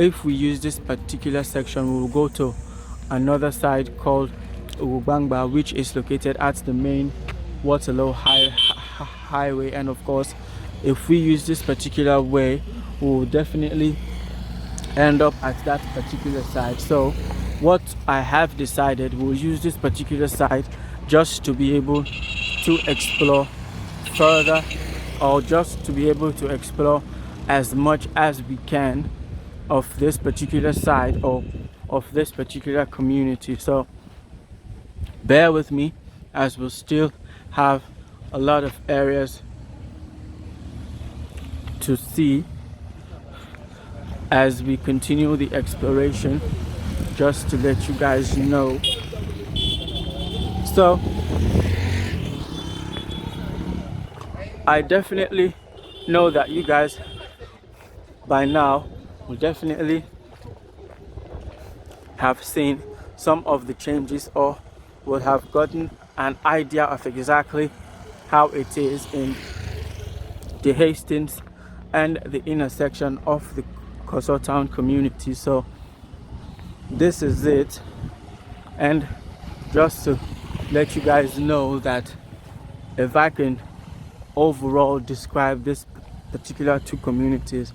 if we use this particular section, we will go to another side called Ubangba, which is located at the main Waterloo highway. And of course, if we use this particular way, we will definitely end up at that particular side. So what I have decided, we'll use this particular side just to be able to explore further, or just to be able to explore as much as we can of this particular side or of this particular community. So bear with me, as we'll still have a lot of areas to see as we continue the exploration, just to let you guys know. So I definitely know that you guys by now will definitely have seen some of the changes, or will have gotten an idea of exactly how it is in the Hastings and the intersection of the Kossoh town community. So this is it, and just to let you guys know that if I can overall describe this particular two communities,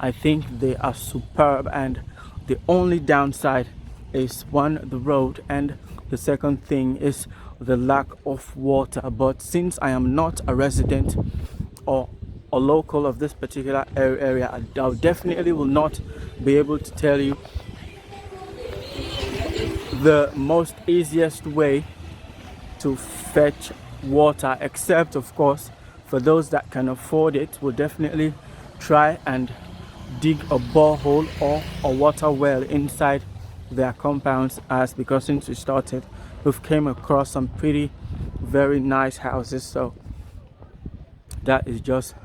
I think they are superb, and the only downside is one, the road, and the second thing is the lack of water. But since I am not a resident or a local of this particular area, I definitely will not be able to tell you the most easiest way to fetch water, except of course for those that can afford it, will definitely try and dig a borehole or a water well inside their compounds, as because since we started we've came across some pretty very nice houses. So that is just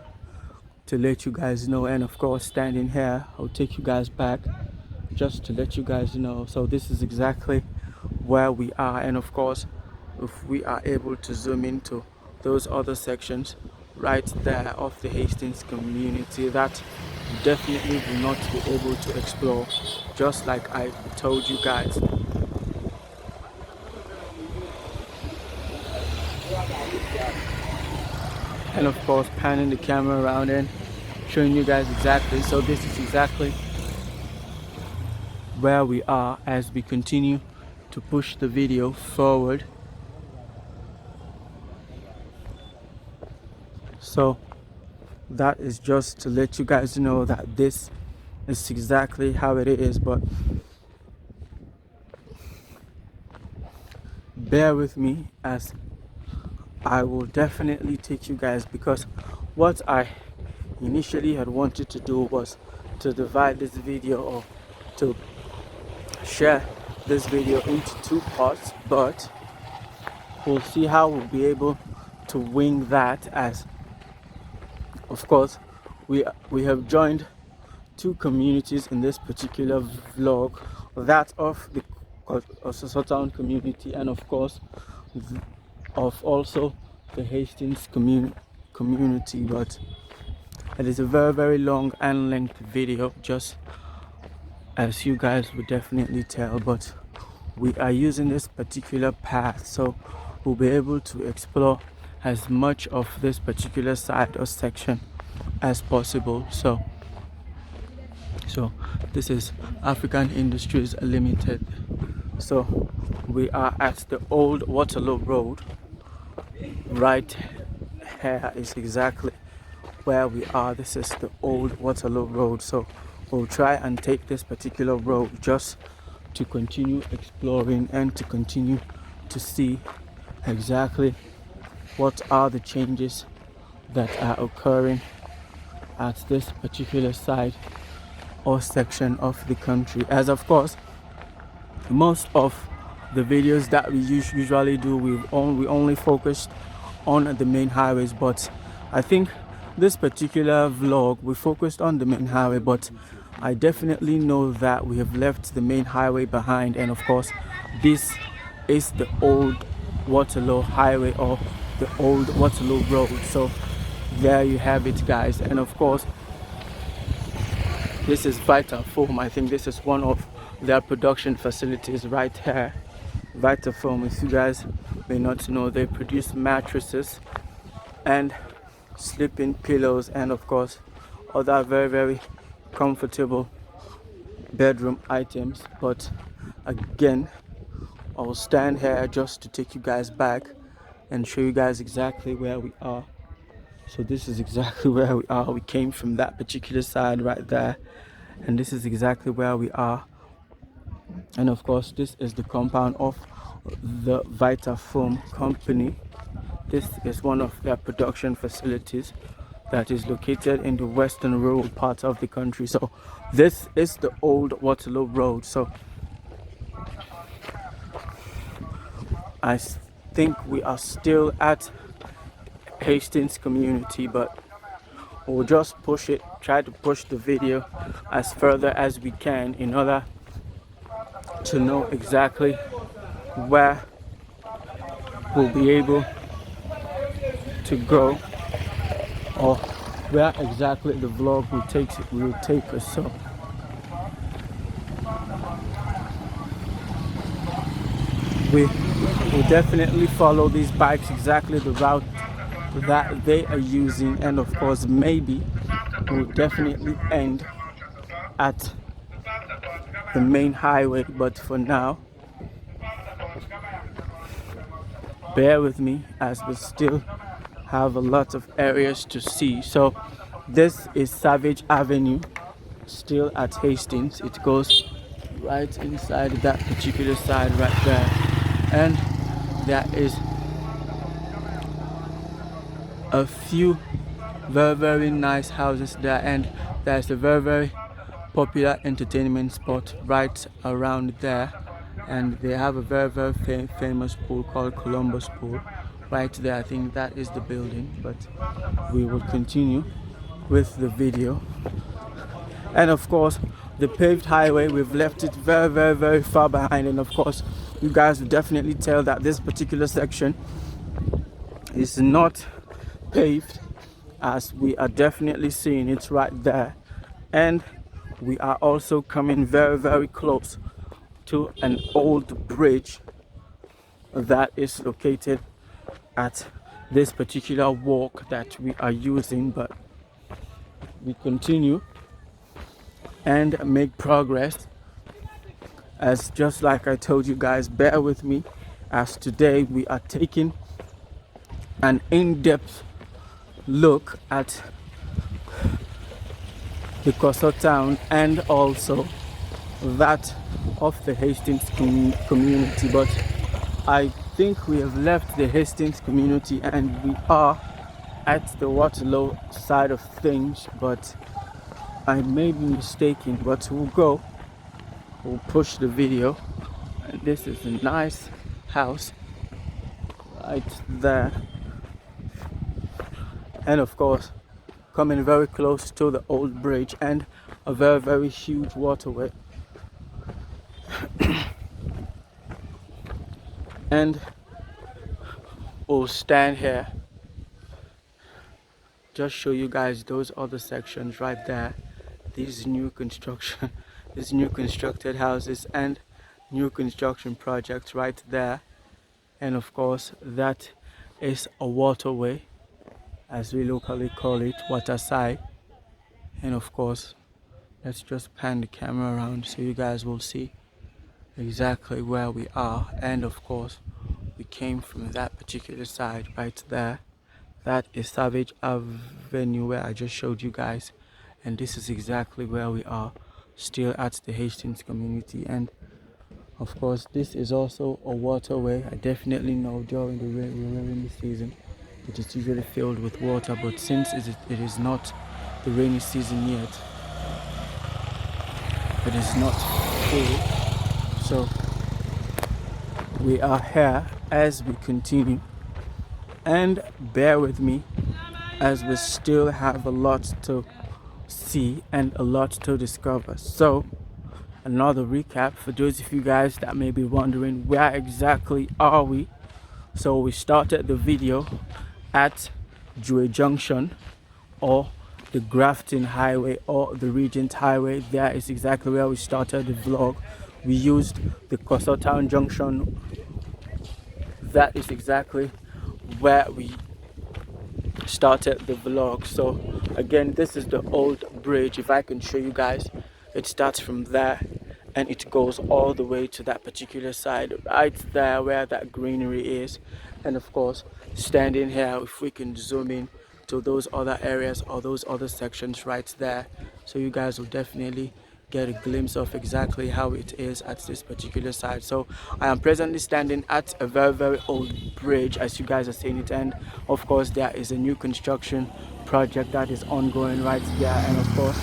to let you guys know. And of course, standing here, I'll take you guys back just to let you guys know. So this is exactly where we are, and of course, if we are able to zoom into those other sections right there of the Hastings community, that definitely will not be able to explore, just like I told you guys. And of course, panning the camera around and showing you guys exactly. So this is exactly where we are as we continue to push the video forward. So that is just to let you guys know that this is exactly how it is. But bear with me, as I will definitely take you guys, because what I initially had wanted to do was to divide this video, or to share this video into two parts, but we'll see how we'll be able to wing that, as of course we have joined two communities in this particular vlog, that of the Kossoh town community, and of course of also the Hastings community. But it is a very long and lengthy video, just as you guys would definitely tell. But we are using this particular path, so we'll be able to explore as much of this particular side or section as possible. So this is African Industries Limited. So we are at the old Waterloo Road. Right here is exactly where we are. This is the old Waterloo Road. So we'll try and take this particular road just to continue exploring and to continue to see exactly what are the changes that are occurring at this particular side or section of the country. As of course, most of the videos that we usually do, we only focused on the main highways, but I think this particular vlog we focused on the main highway. But I definitely know that we have left the main highway behind, and of course this is the old Waterloo highway, or the old Waterloo Road. So there you have it, guys. And of course, This is Vita Foam. I think this is one of their production facilities right here. Vita Foam, if you guys may not know, they produce mattresses and sleeping pillows, and of course other very comfortable bedroom items. But again, I'll stand here just to take you guys back and show you guys exactly where we are. So this is exactly where we are. We came from that particular side right there, and this is exactly where we are. And of course, this is the compound of the Vita Foam company. This is one of their production facilities that is located in the western rural part of the country. So this is the old Waterloo Road. So I think we are still at Hastings community, but we'll just try to push the video as further as we can in order to know exactly where we'll be able to go, or where exactly the vlog will take us. So we will definitely follow these bikes exactly the route that they are using, and of course maybe we'll definitely end at the main highway, but for now bear with me as we still have a lot of areas to see. So this is Savage Avenue, still at Hastings. It goes right inside that particular side right there, and there is a few very nice houses there, and there's a very popular entertainment spot right around there, and they have a very famous pool called Columbus Pool right there. I think that is the building, but we will continue with the video. And of course the paved highway, we've left it very far behind, and of course you guys will definitely tell that this particular section is not paved, as we are definitely seeing it right there. And we are also coming very close to an old bridge that is located at this particular walk that we are using, but we continue and make progress, as just like I told you guys, bear with me, as today we are taking an in-depth look at the Kossoh town and also that of the Hastings community. But I think we have left the Hastings community and we are at the Waterloo side of things, but I may be mistaken. But we'll push the video. And this is a nice house right there, and of course coming very close to the old bridge and a very huge waterway. And we'll stand here, just show you guys those other sections right there, these new constructed houses and new construction projects right there. And of course that is a waterway, as we locally call it, waterside. And of course let's just pan the camera around so you guys will see exactly where we are. And of course we came from that particular side right there. That is Savage Avenue, where I just showed you guys, and this is exactly where we are, still at the Hastings community. And of course this is also a waterway. I definitely know during the rainy season it is usually filled with water, but since it is not the rainy season yet, it is not full. So we are here as we continue, and bear with me as we still have a lot to see and a lot to discover. So another recap for those of you guys that may be wondering, where exactly are we? So we started the video at Jue Junction, or the Grafton Highway or the Regent Highway. That is exactly where we started the vlog. We used the Kossoh Town Junction. That is exactly where we started the vlog. So again, this is the old bridge. If I can show you guys, it starts from there and it goes all the way to that particular side right there where that greenery is. And of course, standing here, if we can zoom in to those other areas or those other sections right there, so you guys will definitely get a glimpse of exactly how it is at this particular side. So I am presently standing at a very old bridge, as you guys are seeing it, and of course there is a new construction project that is ongoing right there. And of course,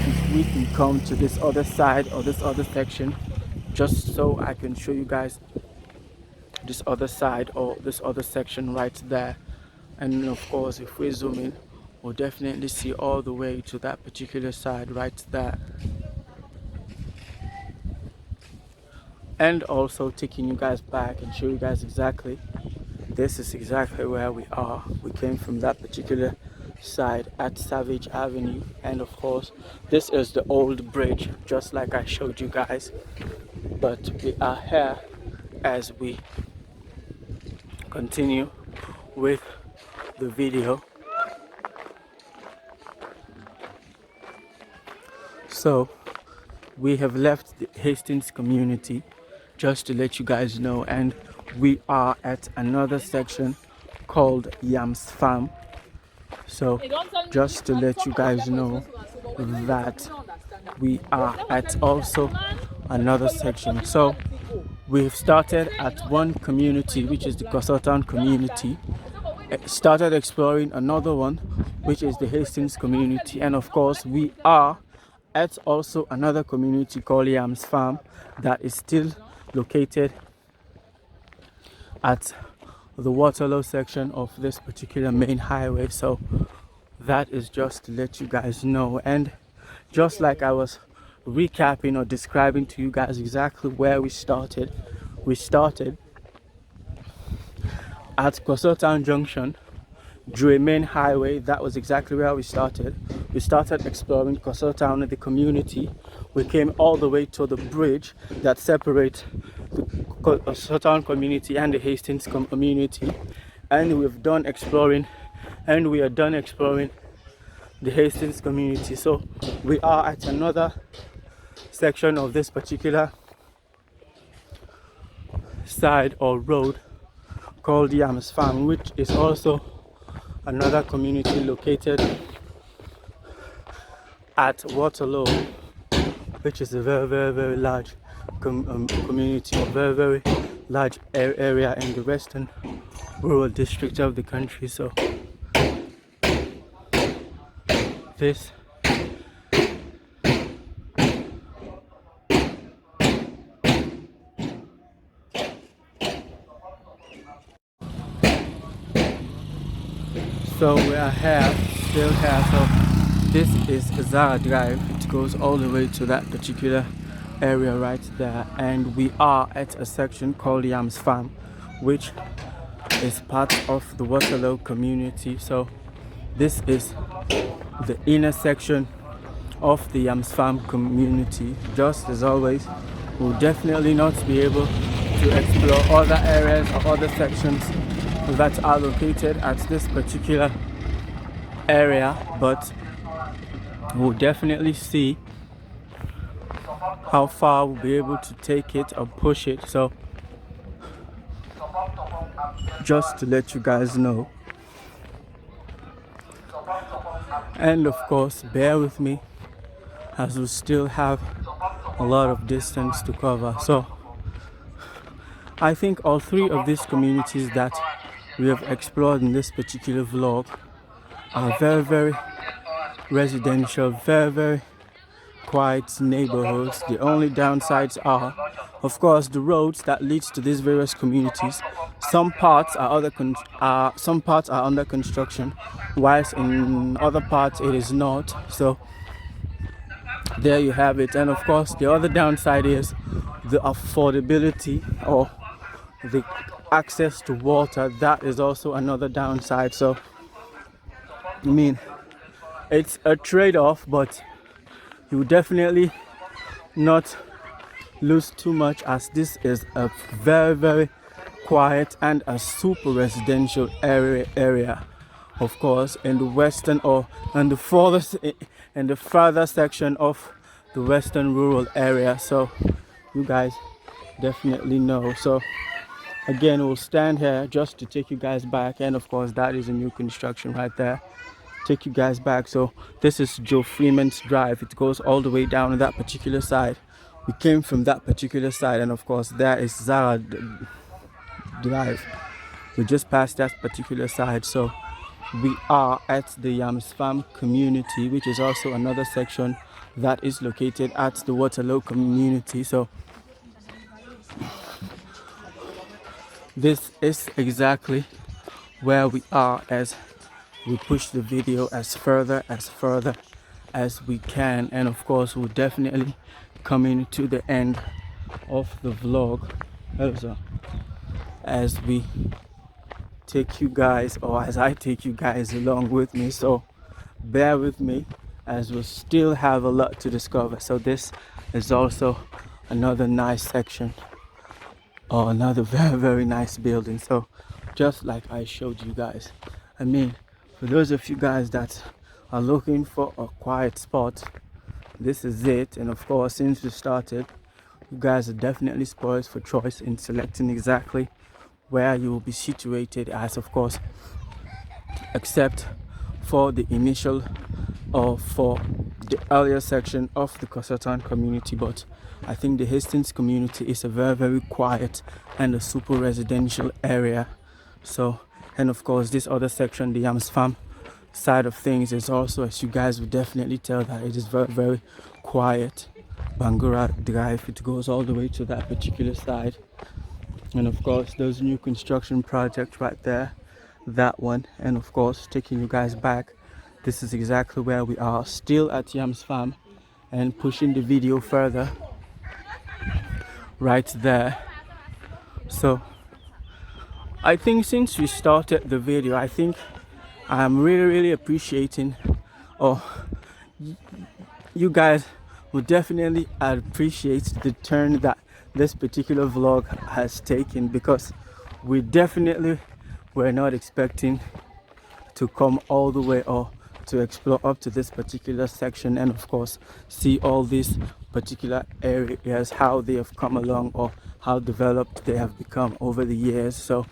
if we can come to this other side or this other section, just so I can show you guys this other side or this other section right there. And of course, if we zoom in, we'll definitely see all the way to that particular side right there. And also taking you guys back and show you guys exactly, this is exactly where we are. We came from that particular side at Savage Avenue, and of course this is the old bridge, just like I showed you guys. But we are here as we continue with the video. So we have left the Hastings community, just to let you guys know, and we are at another section called Yams Farm. So just to let you guys know that we are at also another section. So we've started at one community, which is the Kossoh Town community, started exploring another one, which is the Hastings community, and of course we are at also another community called Yams Farm that is still located at the Waterloo section of this particular main highway. So that is just to let you guys know, and just like I was recapping or describing to you guys exactly where we started at Kossoh Town Junction, Drew main highway. That was exactly where we started. We started exploring Kossoh Town and the community. We came all the way to the bridge that separates the Kossoh Town community and the Hastings community, and we are done exploring the Hastings community. So we are at another section of this particular side or road called Yams Farm, which is also another community located at Waterloo, which is a very large community, a very large area in the western rural district of the country. So this so we are here, still here. So this is Zara Drive. It goes all the way to that particular area right there, and we are at a section called Yams Farm, which is part of the Waterloo community. So this is the inner section of the Yams Farm community. Just as always, we'll definitely not be able to explore other areas or other sections that are located at this particular area, but we'll definitely see how far we'll be able to take it or push it. So just to let you guys know, and of course bear with me as we still have a lot of distance to cover. So I think all three of these communities that we have explored in this particular vlog are very residential, very quiet neighborhoods. The only downsides are, of course, the roads that leads to these various communities. Some parts are under construction, whilst in other parts it is not. So there you have it. And of course, the other downside is the affordability or the access to water. That is also another downside. So I mean, it's a trade-off, but you definitely not lose too much, as this is a very quiet and a super residential area, of course, in the western or in the further section of the western rural area. So you guys definitely know. So again, we'll stand here just to take you guys back, and of course that is a new construction right there. Take you guys back. So this is Joe Freeman's Drive. It goes all the way down to that particular side. We came from that particular side, and of course there is Zara Drive. We just passed that particular side. So we are at the Yams Farm community, which is also another section that is located at the Waterloo community. So this is exactly where we are as we push the video as further as we can, and of course we'll definitely coming to the end of the vlog also, as we take you guys, or as I take you guys along with me. So bear with me as we'll still have a lot to discover. So this is also another nice section, or another very nice building. So just like I showed you guys, I mean, for those of you guys that are looking for a quiet spot, this is it. And of course, since we started, you guys are definitely spoiled for choice in selecting exactly where you will be situated, as of course, except for the initial or for the earlier section of the Kossoh community. But I think the Hastings community is a very quiet and a super residential area. So, and of course this other section, the Yams Farm side of things, is also, as you guys will definitely tell, that it is very quiet. Bangura Drive, it goes all the way to that particular side. And of course those new construction projects right there, that one. And of course, taking you guys back, this is exactly where we are, still at Yams Farm, and pushing the video further right there. So I think since we started the video, I think I'm really appreciating, or you guys will definitely appreciate the turn that this particular vlog has taken, because we definitely were not expecting to come all the way or to explore up to this particular section, and of course see all these particular areas, how they have come along or how developed they have become over the years. So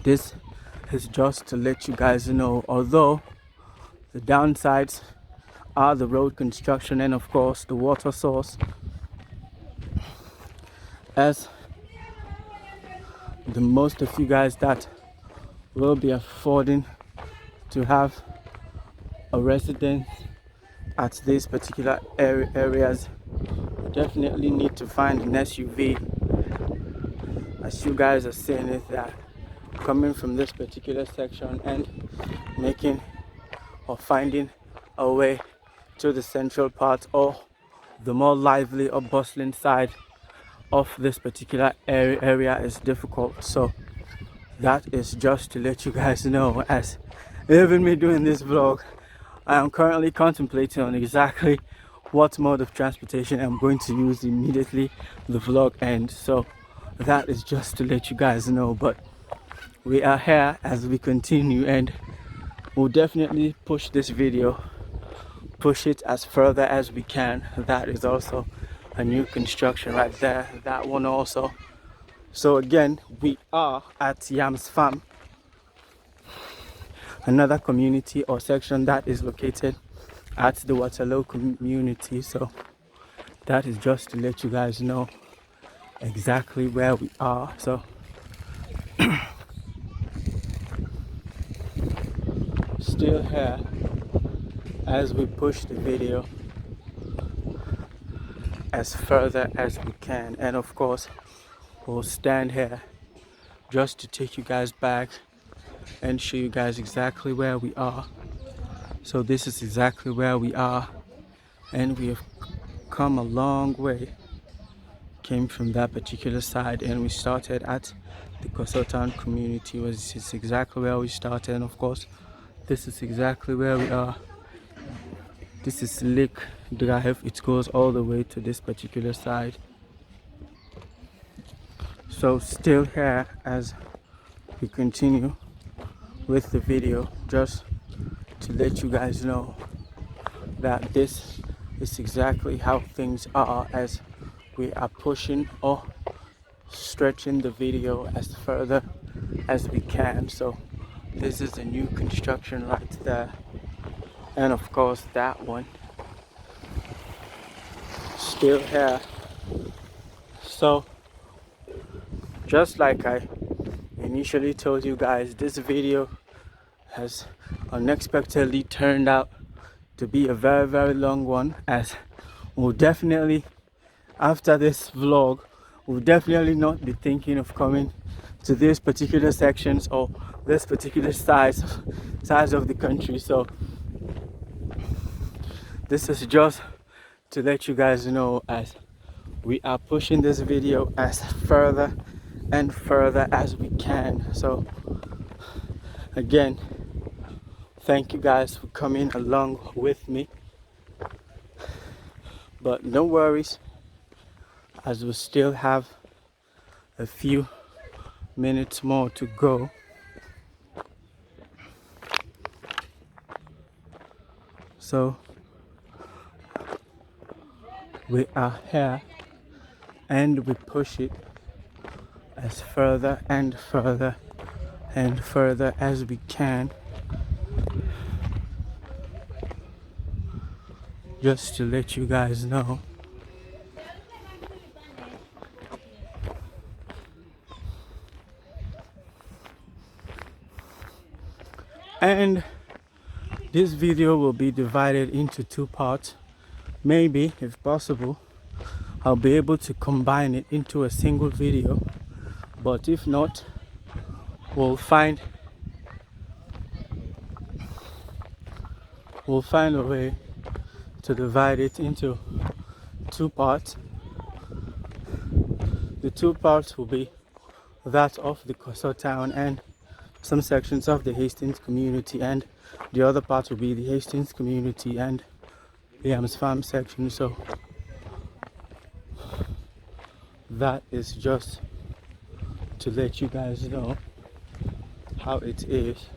this is just to let you guys know, although the downsides are the road construction and of course the water source, as the most of you guys that will be affording to have a residence at these particular areas definitely need to find an SUV. As you guys are saying it, that coming from this particular section and making or finding a way to the central part or the more lively or bustling side of this particular area is difficult. So that is just to let you guys know, as even me doing this vlog, I am currently contemplating on exactly what mode of transportation I'm going to use immediately the vlog ends. So that is just to let you guys know. But we are here as we continue, and we'll definitely push this video, push it as further as we can. That is also a new construction right there, that one also. So again, we are at Yams Farm, another community or section that is located at the Waterloo community. So that is just to let you guys know exactly where we are. So still here as we push the video as further as we can, and of course we'll stand here just to take you guys back and show you guys exactly where we are. So this is exactly where we are, and we have come a long way. Came from that particular side, and we started at the Kossoh community. It's exactly where we started, and of course This is exactly where we are. This is Lake Drive. It goes all the way to this particular side. So still here as we continue with the video, just to let you guys know that this is exactly how things are as we are pushing or stretching the video as further as we can. So this is a new construction right there, and of course that one still here. So just like I initially told you guys, this video has unexpectedly turned out to be a very long one, as we'll definitely, after this vlog, we'll definitely not be thinking of coming to these particular sections or this particular size of the country. So this is just to let you guys know as we are pushing this video as further and further as we can. So again, thank you guys for coming along with me, but no worries, as we still have a few minutes more to go. So we are here and we push it as further and further and further as we can, just to let you guys know. And this video will be divided into two parts. Maybe, if possible, I'll be able to combine it into a single video, but if not, we'll find a way to divide it into two parts. The two parts will be that of the Kossoh town and some sections of the Hastings community, and the other part will be the Hastings community and the Yams Farm section. So that is just to let you guys know how it is.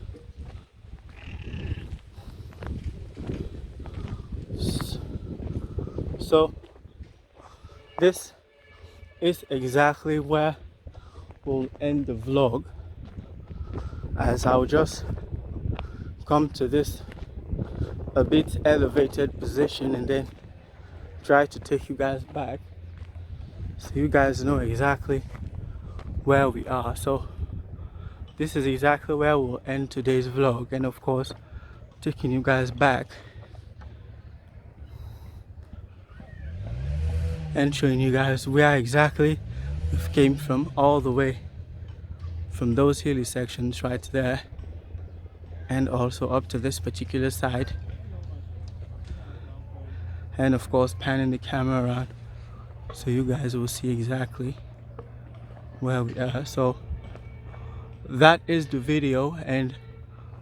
So this is exactly where we'll end the vlog, as I'll just come to this a bit elevated position and then try to take you guys back so you guys know exactly where we are. So this is exactly where we'll end today's vlog, and of course taking you guys back and showing you guys where exactly we came from, all the way from those hilly sections right there and also up to this particular side, and of course panning the camera around so you guys will see exactly where we are. So that is the video, and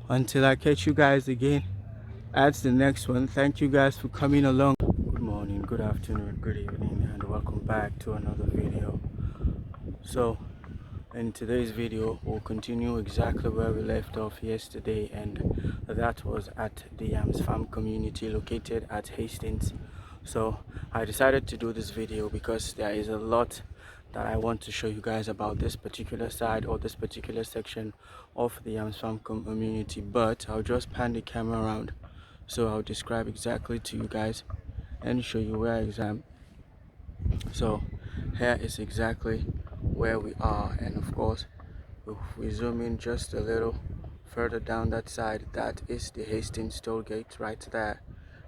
until I catch you guys again at the next one, thank you guys for coming along. Good morning, good afternoon, good evening, and welcome back to another video. So in today's video we'll continue exactly where we left off yesterday, and that was at the Yams Farm community located at Hastings. So I decided to do this video because there is a lot that I want to show you guys about this particular side or this particular section of the Yams Farm community, but I'll just pan the camera around so I'll describe exactly to you guys and show you where I am. So here is exactly where we are, and of course if we zoom in just a little further down that side, that is the Hastings toll gate right there,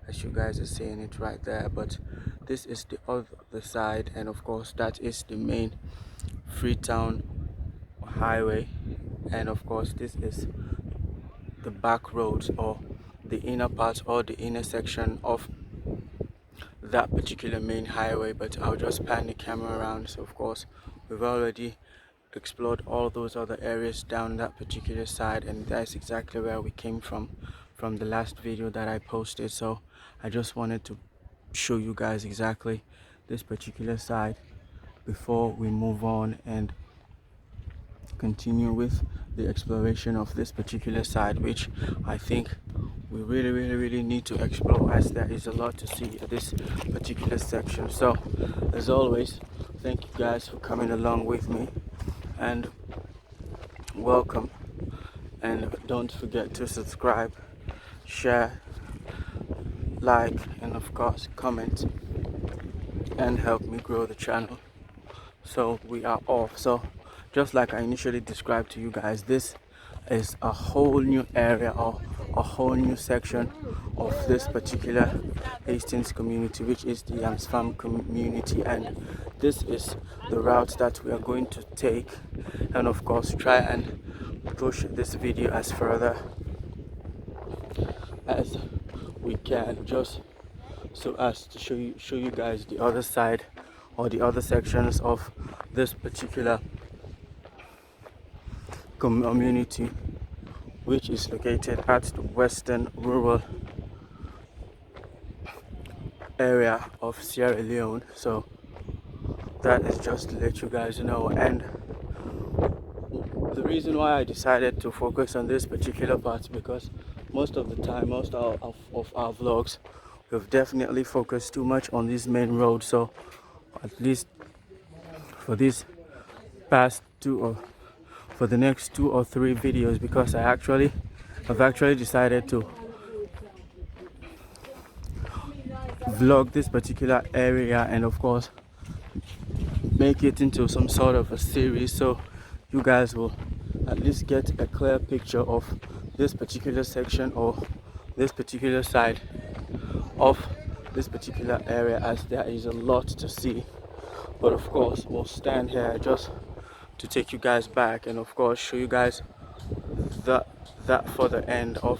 as you guys are seeing it right there. But this is the other side, and of course that is the main Freetown highway, and of course this is the back roads or the inner part or the inner section of that particular main highway. But I'll just pan the camera around. So of course we've already explored all those other areas down that particular side, and that's exactly where we came from the last video that I posted. So I just wanted to show you guys exactly this particular side before we move on and continue with the exploration of this particular side, which I think we really need to explore, as there is a lot to see at this particular section. So as always, thank you guys for coming along with me, and welcome, and don't forget to subscribe, share, like, and of course comment, and help me grow the channel. So we are off. So just like I initially described to you guys, this is a whole new area or a whole new section of this particular Hastings community, which is the Yams Farm community, and this is the route that we are going to take, and of course try and push this video as further as we can, just so as to show you guys the other side or the other sections of this particular community, which is located at the western rural area of Sierra Leone. So that is just to let you guys know. And the reason why I decided to focus on this particular part, because most of the time, most of our vlogs, we've definitely focused too much on this main road. So at least for this past for the next 2 or 3 videos, because I've actually decided to vlog this particular area and of course make it into some sort of a series, so you guys will at least get a clear picture of this particular section or this particular side of this particular area, as there is a lot to see. But of course we'll stand here just to take you guys back and of course show you guys that further end of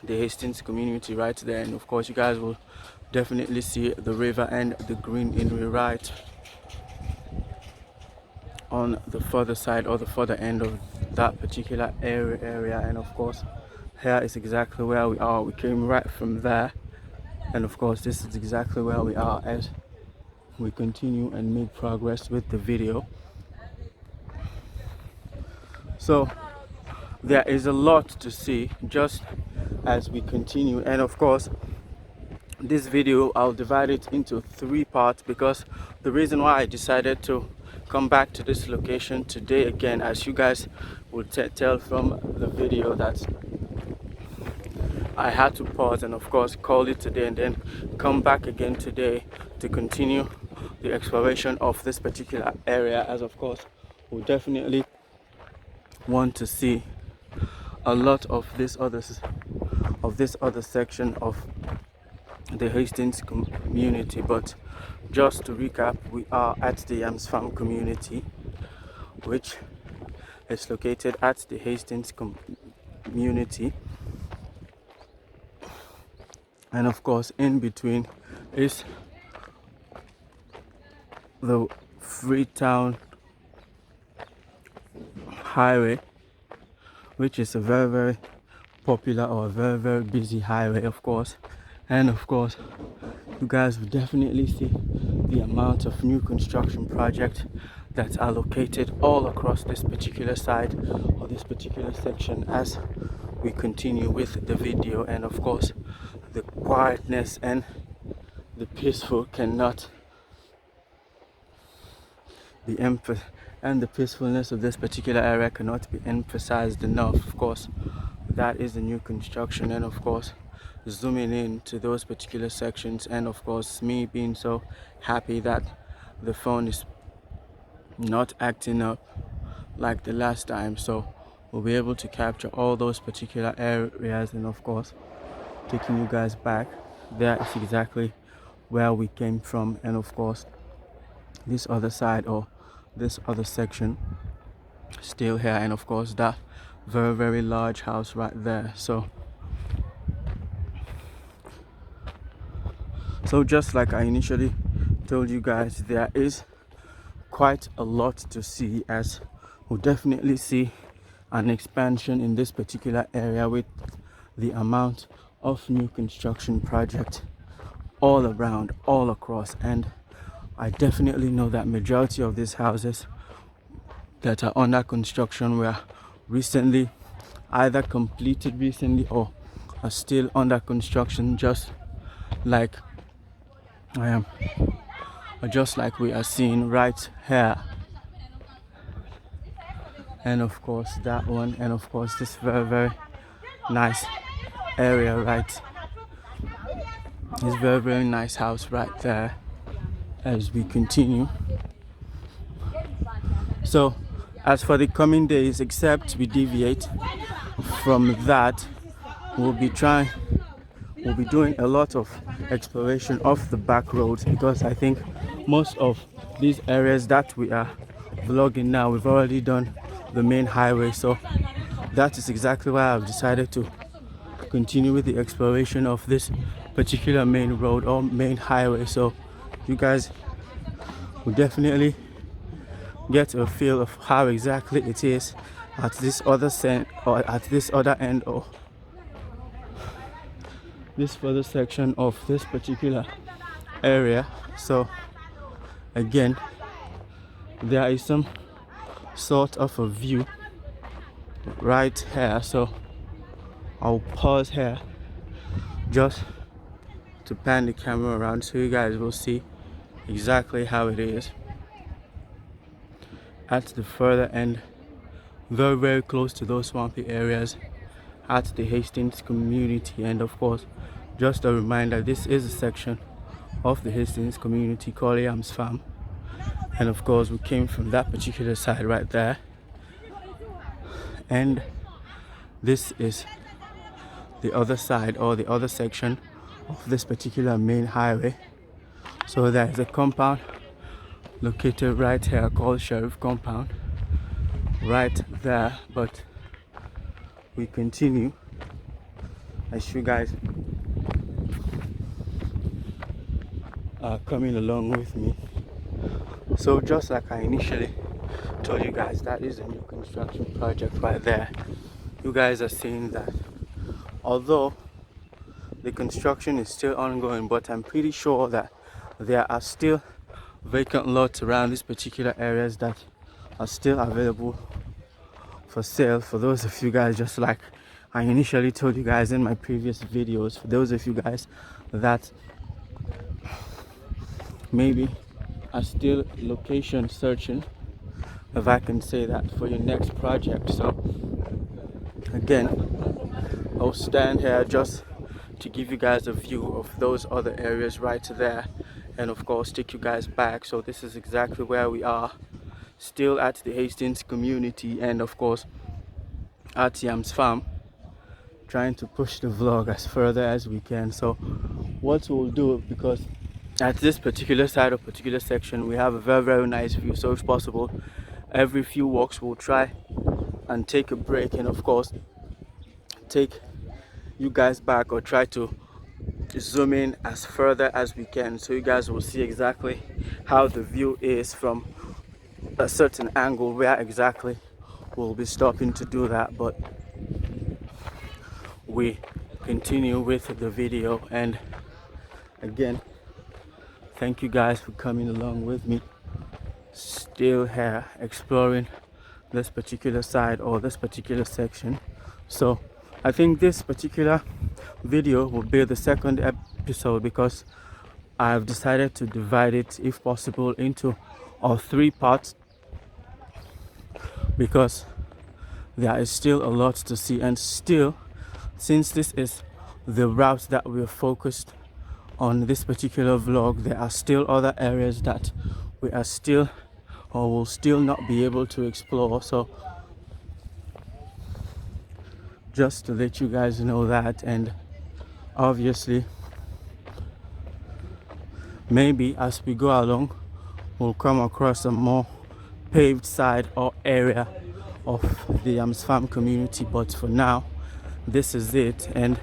the Hastings community right there, and of course you guys will definitely see the river and the greenery right on the further side or the further end of that particular area. And of course here is exactly where we are. We came right from there, and of course this is exactly where we are as we continue and make progress with the video. So there is a lot to see just as we continue, and of course this video I'll divide it into 3 parts, because the reason why I decided to come back to this location today again, as you guys will tell from the video, that I had to pause and of course call it today and then come back again today to continue the exploration of this particular area, as of course we definitely want to see a lot of this other section of the Hastings community. But just to recap, we are at the Yams Farm community, which is located at the Hastings community, and of course in between is the Freetown highway, which is a very popular or very busy highway, of course. And of course you guys will definitely see the amount of new construction projects that are located all across this particular side or this particular section as we continue with the video. And of course the quietness and the peaceful cannot be and the peacefulness of this particular area cannot be emphasized enough. Of course that is the new construction, and of course zooming in to those particular sections, and of course me being so happy that the phone is not acting up like the last time, so we'll be able to capture all those particular areas, and of course taking you guys back. There is exactly where we came from, and of course this other side or this other section still here, and of course that very large house right there. So just like I initially told you guys, there is quite a lot to see, as we'll definitely see an expansion in this particular area with the amount of new construction project all around, all across. And I definitely know that majority of these houses that are under construction were recently either completed recently or are still under construction, just like I am, just like we are seeing right here. And of course that one, and of course this very nice area right, this very nice house right there, as we continue. So as for the coming days, except we deviate from that, we'll be doing a lot of exploration of the back roads, because I think most of these areas that we are vlogging now, we've already done the main highway. So that is exactly why I've decided to continue with the exploration of this particular main road or main highway, so you guys will definitely get a feel of how exactly it is at this other end, or this further section of this particular area. So again, there is some sort of a view right here, so I'll pause here just to pan the camera around so you guys will see exactly how it is at the further end, very close to those swampy areas at the Hastings community. And of course, just a reminder, this is a section of the Hastings community called Yams Farm, and of course we came from that particular side right there, and this is the other side or the other section of this particular main highway. So there is a compound located right here called Sheriff Compound right there, but we continue as you guys are coming along with me. So just like I initially told you guys, that is a new construction project right there. You guys are seeing that although the construction is still ongoing, but I'm pretty sure that there are still vacant lots around these particular areas that are still available for sale. For those of you guys, just like I initially told you guys in my previous videos, for those of you guys that maybe are still location searching, if I can say that, for your next project. So again, I'll stand here just to give you guys a view of those other areas right there, and of course take you guys back. So this is exactly where we are, still at the Hastings community, and of course at Yams Farm, trying to push the vlog as further as we can. So what we'll do, because at this particular side or particular section we have a very nice view, so if possible every few walks we'll try and take a break, and of course take you guys back or try to zoom in as further as we can, so you guys will see exactly how the view is from a certain angle, where exactly we'll be stopping to do that. But we continue with the video, and again, thank you guys for coming along with me, still here exploring this particular side or this particular section. So I think this particular video will be the second episode, because I've decided to divide it, if possible, into all 3 parts, because there is still a lot to see. And still, since this is the route that we're focused on this particular vlog, there are still other areas that we are still or will still not be able to explore. So just to let you guys know that, and obviously maybe as we go along we'll come across a more paved side or area of the Yams Farm community, but for now this is it. And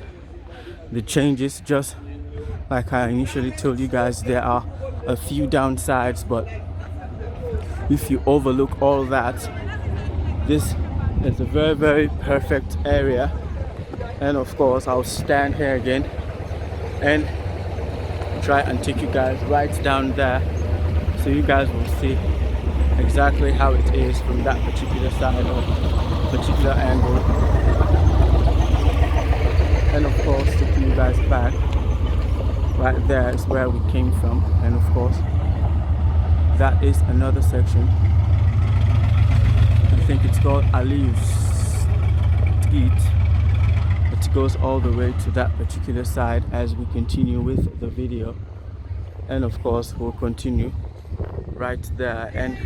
the changes, just like I initially told you guys, there are a few downsides, but if you overlook all that, this is a very, very perfect area. And of course, I'll stand here again and try and take you guys right down there, so you guys will see exactly how it is from that particular side or particular angle. And of course, taking you guys back, right there is where we came from. And of course, that is another section. I think it's called Ali's Gate. It goes all the way to that particular side as we continue with the video. And of course, we'll continue right there, and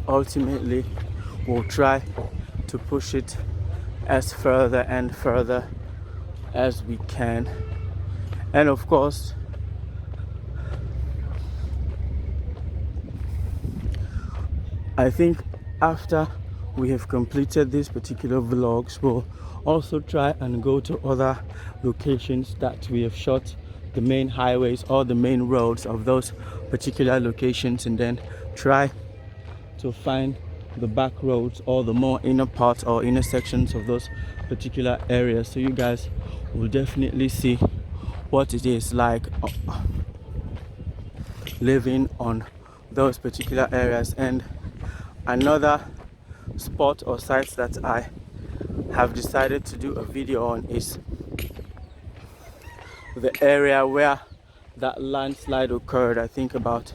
ultimately we'll try to push it as further and further as we can. And of course, I think after we have completed these particular vlogs, we'll also try and go to other locations that we have shot the main highways or the main roads of those particular locations, and then try to find the back roads or the more inner parts or inner sections of those particular areas, so you guys will definitely see what it is like living on those particular areas. And another spot or site that I have decided to do a video on is the area where that landslide occurred, I think about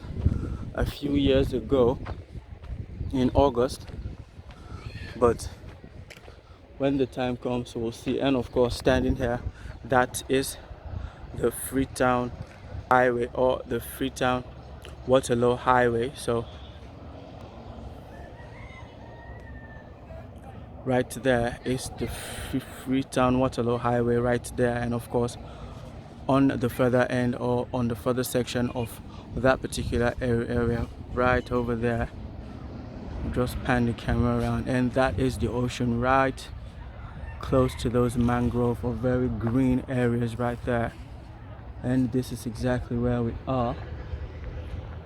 a few years ago in August. But when the time comes, we'll see. And of course, standing here, that is the Freetown Highway or the Freetown Waterloo Highway. So right there is the Freetown Waterloo Highway right there. And of course, on the further end or on the further section of that particular area right over there, just pan the camera around, and that is the ocean right close to those mangrove or very green areas right there. And this is exactly where we are,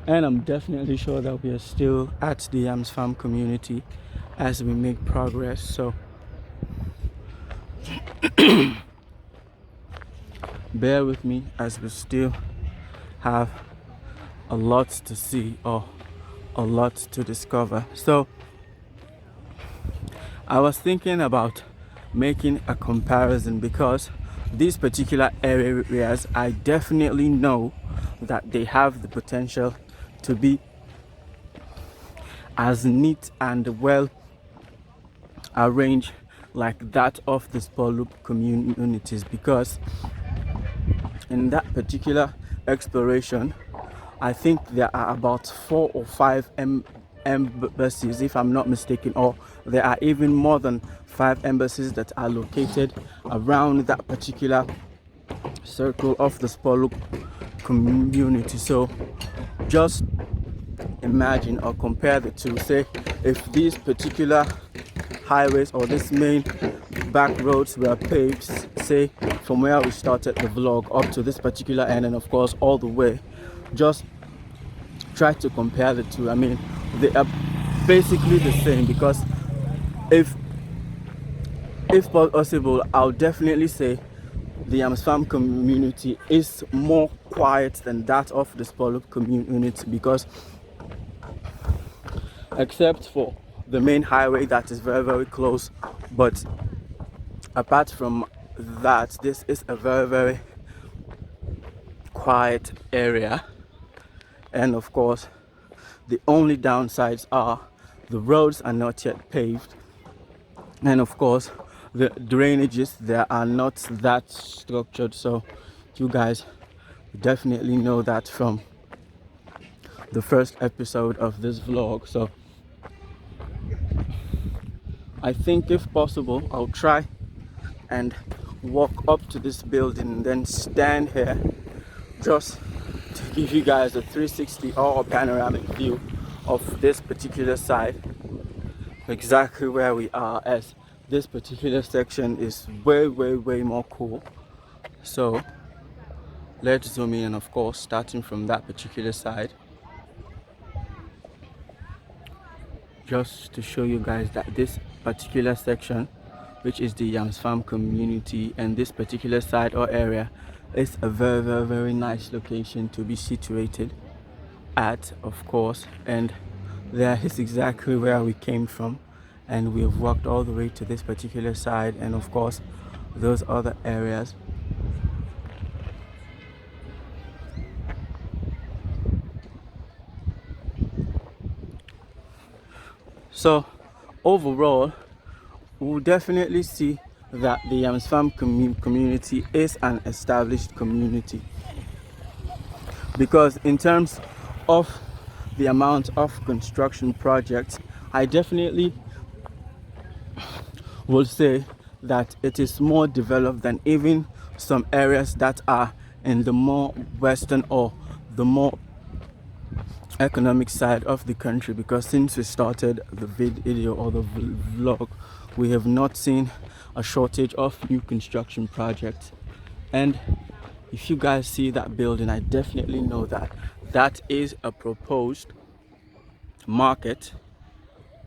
and I'm definitely sure that we are still at the Yams Farm community as we make progress. So bear with me as we still have a lot to see or a lot to discover. So I was thinking about making a comparison, because these particular areas, I definitely know that they have the potential to be as neat and well arranged like that of the spur loop communities, because in that particular exploration, I think there are about 4 or 5 embassies, if I'm not mistaken, or there are even more than 5 embassies that are located around that particular circle of the spur loop community. So just imagine or compare the two. Say if these particular highways or this main back roads were paved, say from where we started the vlog up to this particular end, and of course all the way, just try to compare the two. I mean, they are basically the same, because if possible, I'll definitely say the Yams Farm community is more quiet than that of the spur loop community, because except for the main highway that is very, very close, but apart from that, this is a very, very quiet area. And of course, the only downsides are the roads are not yet paved, and of course the drainages, they are not that structured. So you guys definitely know that from the first episode of this vlog. So I think if possible, I'll try and walk up to this building and then stand here just to give you guys a 360 or a panoramic view of this particular side, exactly where we are, as this particular section is way, way, way more cool. So let's zoom in, and of course starting from that particular side. just to show you guys that this particular section, which is the Yams Farm community, and this particular side or area is a very nice location to be situated at, of course. And there is exactly where we came from, and we have walked all the way to this particular side, and of course those other areas. So overall, we'll definitely see that the Yams Farm community is an established community, because in terms of the amount of construction projects, I definitely will say that it is more developed than even some areas that are in the more western or the more economic side of the country. Because since we started the video or the vlog, we have not seen a shortage of new construction projects. And if you guys see that building, I definitely know that that is a proposed market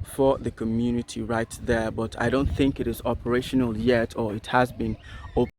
for the community right there, but I don't think it is operational yet, or it has been open.